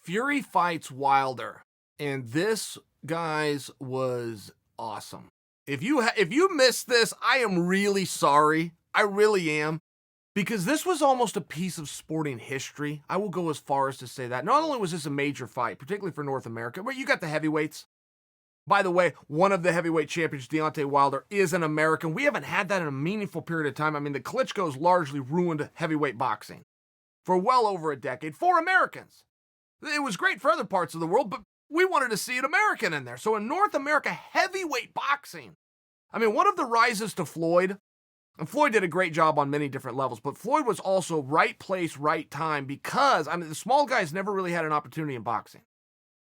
Fury fights Wilder, and this, guys, was awesome. If you missed this, I am really sorry. I really am. Because this was almost a piece of sporting history. I will go as far as to say that. Not only was this a major fight, particularly for North America, but you got the heavyweights. By the way, one of the heavyweight champions, Deontay Wilder, is an American. We haven't had that in a meaningful period of time. I mean, the Klitschko's largely ruined heavyweight boxing for well over a decade for Americans. It was great for other parts of the world, but we wanted to see an American in there. So in North America, heavyweight boxing. I mean, one of the rises to Floyd, and Floyd did a great job on many different levels, but Floyd was also right place, right time because, I mean, the small guys never really had an opportunity in boxing.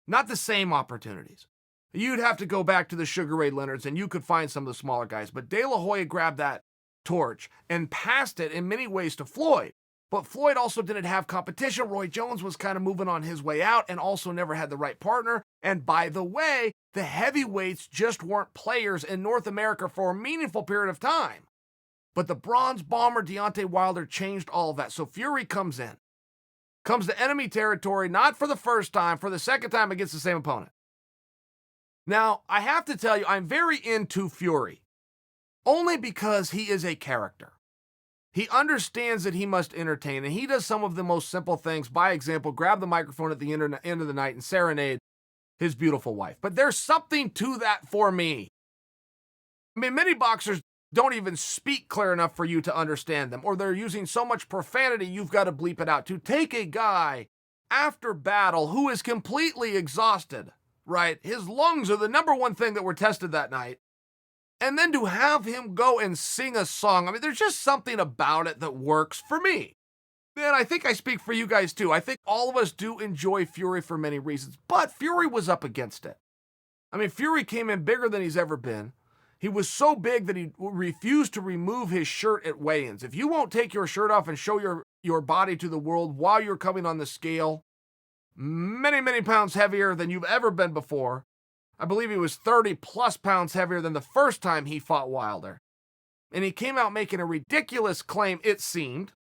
Not the same opportunities. You'd have to go back to the Sugar Ray Leonards and you could find some of the smaller guys, but De La Hoya grabbed that torch and passed it in many ways to Floyd. But Floyd also didn't have competition. Roy Jones was kind of moving on his way out and also never had the right partner. And by the way, the heavyweights just weren't players in North America for a meaningful period of time. But the bronze bomber Deontay Wilder changed all of that. So Fury comes to enemy territory, not for the first time, for the second time against the same opponent. Now, I have to tell you, I'm very into Fury, only because he is a character. He understands that he must entertain, and he does some of the most simple things. By example, grab the microphone at the end of the night and serenade his beautiful wife. But there's something to that for me. I mean, many boxers don't even speak clear enough for you to understand them, or they're using so much profanity you've got to bleep it out. To take a guy after battle who is completely exhausted, right? His lungs are the number one thing that were tested that night. And then to have him go and sing a song, I mean, there's just something about it that works for me. And I think I speak for you guys too. I think all of us do enjoy Fury for many reasons, but Fury was up against it. I mean, Fury came in bigger than he's ever been. He was so big that he refused to remove his shirt at weigh-ins. If you won't take your shirt off and show your body to the world while you're coming on the scale, many, many pounds heavier than you've ever been before. I believe he was 30 plus pounds heavier than the first time he fought Wilder. And he came out making a ridiculous claim, it seemed.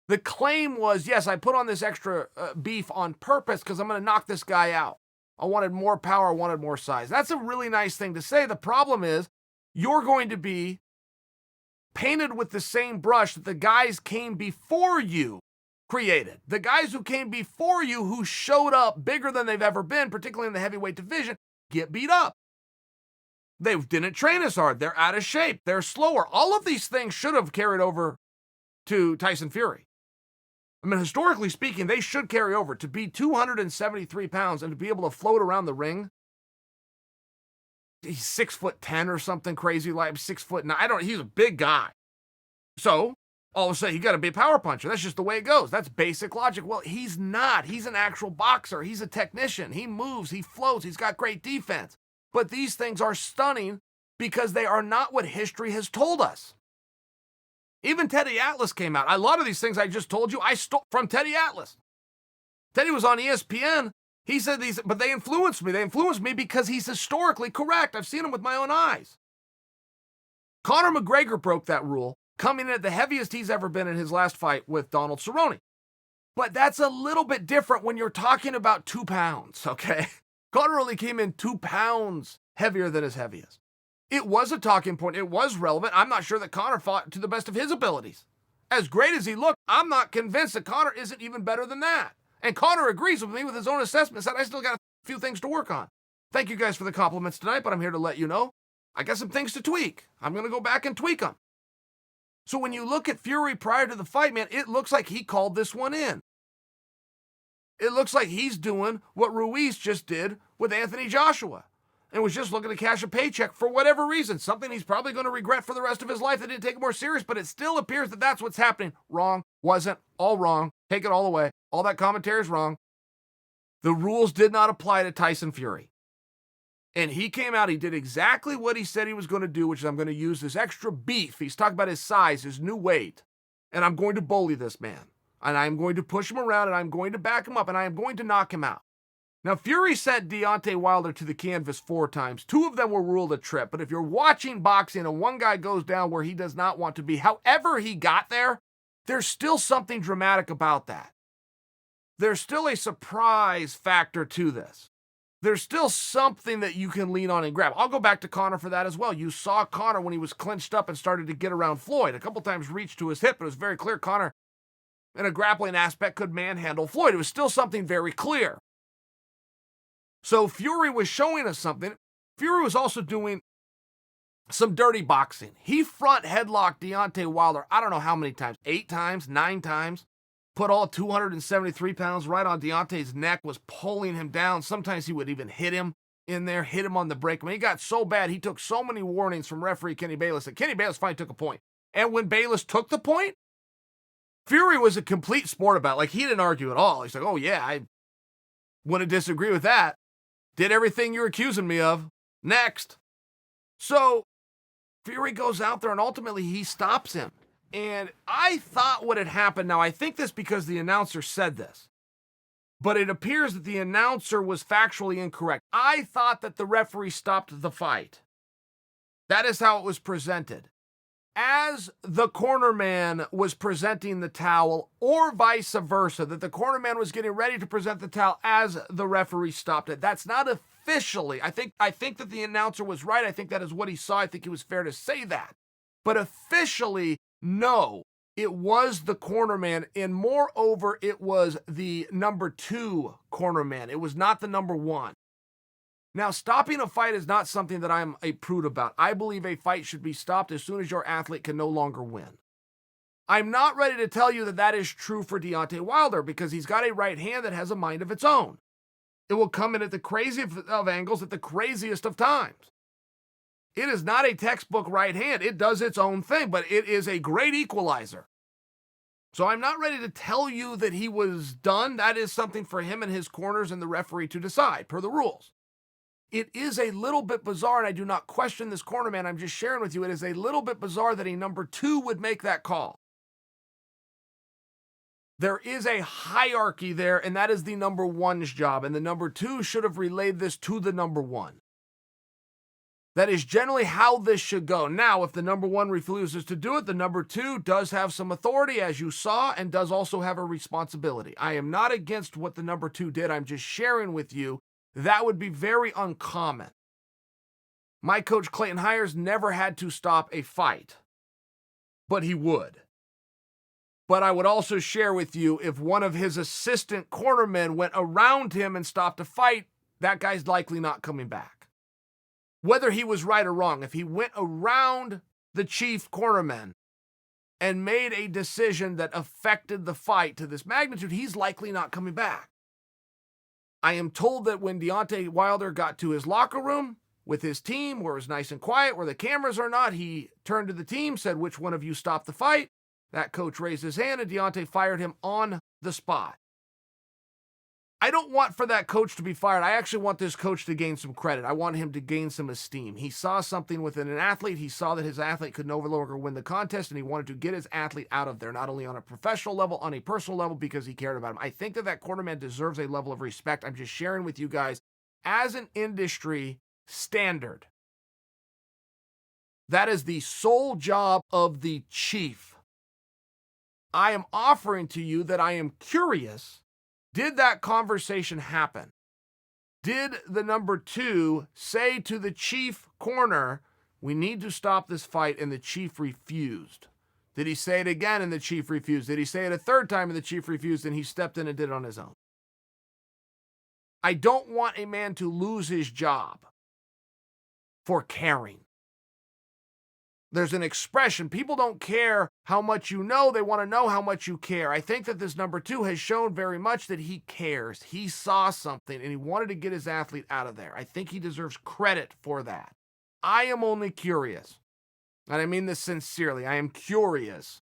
The claim was, yes, I put on this extra beef on purpose because I'm going to knock this guy out. I wanted more power, I wanted more size. That's a really nice thing to say. The problem is, you're going to be painted with the same brush that the guys came before you created. The guys who came before you who showed up bigger than they've ever been, particularly in the heavyweight division, get beat up. They didn't train as hard. They're out of shape. They're slower. All of these things should have carried over to Tyson Fury. I mean, historically speaking, they should carry over. To be 273 pounds and to be able to float around the ring. He's 6'10" or something crazy, like 6'9". He's a big guy. So, all of a sudden, you got to be a power puncher. That's just the way it goes. That's basic logic. Well, he's not. He's an actual boxer. He's a technician. He moves. He floats. He's got great defense. But these things are stunning because they are not what history has told us. Even Teddy Atlas came out. A lot of these things I just told you, I stole from Teddy Atlas. Teddy was on ESPN. He said these, but they influenced me. They influenced me because he's historically correct. I've seen him with my own eyes. Conor McGregor broke that rule, coming in at the heaviest he's ever been in his last fight with Donald Cerrone. But that's a little bit different when you're talking about 2 pounds, okay? Conor only came in 2 pounds heavier than his heaviest. It was a talking point. It was relevant. I'm not sure that Conor fought to the best of his abilities. As great as he looked, I'm not convinced that Conor isn't even better than that. And Conor agrees with me with his own assessment, said I still got a few things to work on. Thank you guys for the compliments tonight, but I'm here to let you know I got some things to tweak. I'm going to go back and tweak them. So when you look at Fury prior to the fight, man, it looks like he called this one in. It looks like he's doing what Ruiz just did with Anthony Joshua and was just looking to cash a paycheck for whatever reason, something he's probably going to regret for the rest of his life that didn't take it more serious, but it still appears that that's what's happening. Wrong, wasn't, all wrong, take it all away. All that commentary is wrong. The rules did not apply to Tyson Fury. And he came out, he did exactly what he said he was going to do, which is I'm going to use this extra beef. He's talking about his size, his new weight, and I'm going to bully this man. And I'm going to push him around, and I'm going to back him up, and I am going to knock him out. Now, Fury sent Deontay Wilder to the canvas 4 times. 2 of them were ruled a trip. But if you're watching boxing and one guy goes down where he does not want to be, however he got there, there's still something dramatic about that. there's still a surprise factor to this. There's still something that you can lean on and grab. I'll go back to Conor for that as well. You saw Conor when he was clinched up and started to get around Floyd. A couple times reached to his hip, but it was very clear Conor, in a grappling aspect, could manhandle Floyd. It was still something very clear. So Fury was showing us something. Fury was also doing some dirty boxing. He front headlocked Deontay Wilder, I don't know how many times, 8 times, 9 times. Put all 273 pounds right on Deontay's neck, was pulling him down. Sometimes he would even hit him in there, hit him on the break. I mean, he got so bad, he took so many warnings from referee Kenny Bayless that Kenny Bayless finally took a point. And when Bayless took the point, Fury was a complete sport about it. Like, he didn't argue at all. He's like, oh yeah, I wouldn't disagree with that. Did everything you're accusing me of. Next. So Fury goes out there and ultimately he stops him. And I thought what had happened, now I think this because the announcer said this, but it appears that the announcer was factually incorrect. I thought that the referee stopped the fight. That is how it was presented. As the cornerman was presenting the towel, or vice versa, that the cornerman was getting ready to present the towel as the referee stopped it. That's not officially. I think that the announcer was right. I think that is what he saw. I think it was fair to say that. But officially, no, it was the cornerman, and moreover, it was the number 2 cornerman. It was not the number 1. Now, stopping a fight is not something that I'm a prude about. I believe a fight should be stopped as soon as your athlete can no longer win. I'm not ready to tell you that that is true for Deontay Wilder because he's got a right hand that has a mind of its own. It will come in at the craziest of angles at the craziest of times. It is not a textbook right hand. It does its own thing, but it is a great equalizer. So I'm not ready to tell you that he was done. That is something for him and his corners and the referee to decide, per the rules. It is a little bit bizarre, and I do not question this cornerman. I'm just sharing with you, it is a little bit bizarre that a number 2 would make that call. There is a hierarchy there, and that is the number 1's job, and the number 2 should have relayed this to the number 1. That is generally how this should go. Now, if the number 1 refuses to do it, the number 2 does have some authority, as you saw, and does also have a responsibility. I am not against what the number 2 did. I'm just sharing with you that would be very uncommon. My coach, Clayton Hires, never had to stop a fight, but he would. But I would also share with you, if one of his assistant cornermen went around him and stopped a fight, that guy's likely not coming back. Whether he was right or wrong, if he went around the chief cornerman and made a decision that affected the fight to this magnitude, he's likely not coming back. I am told that when Deontay Wilder got to his locker room with his team, where it was nice and quiet, where the cameras are not, he turned to the team, said, which one of you stopped the fight? That coach raised his hand, and Deontay fired him on the spot. I don't want for that coach to be fired. I actually want this coach to gain some credit. I want him to gain some esteem. He saw something within an athlete. He saw that his athlete could no longer win the contest, and he wanted to get his athlete out of there, not only on a professional level, on a personal level, because he cared about him. I think that cornerman deserves a level of respect. I'm just sharing with you guys, as an industry standard, that is the sole job of the chief. I am offering to you that I am curious. Did that conversation happen? Did the number 2 say to the chief corner, we need to stop this fight, and the chief refused? Did he say it again and the chief refused? Did he say it a third time and the chief refused and he stepped in and did it on his own? I don't want a man to lose his job for caring. There's an expression, people don't care how much you know, they want to know how much you care. I think that this number 2 has shown very much that he cares. He saw something and he wanted to get his athlete out of there. I think he deserves credit for that. I am only curious, and I mean this sincerely. I am curious.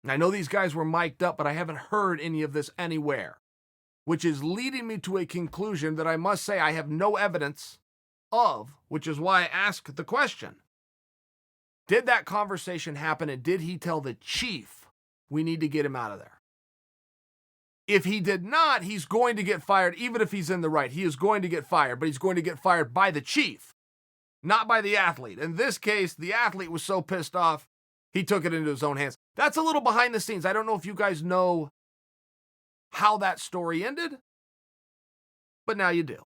I know these guys were mic'd up, but I haven't heard any of this anywhere, which is leading me to a conclusion that I must say I have no evidence of, which is why I ask the question. Did that conversation happen, and did he tell the chief, we need to get him out of there? If he did not, he's going to get fired, even if he's in the right. He is going to get fired, but he's going to get fired by the chief, not by the athlete. In this case, the athlete was so pissed off, he took it into his own hands. That's a little behind the scenes. I don't know if you guys know how that story ended, but now you do.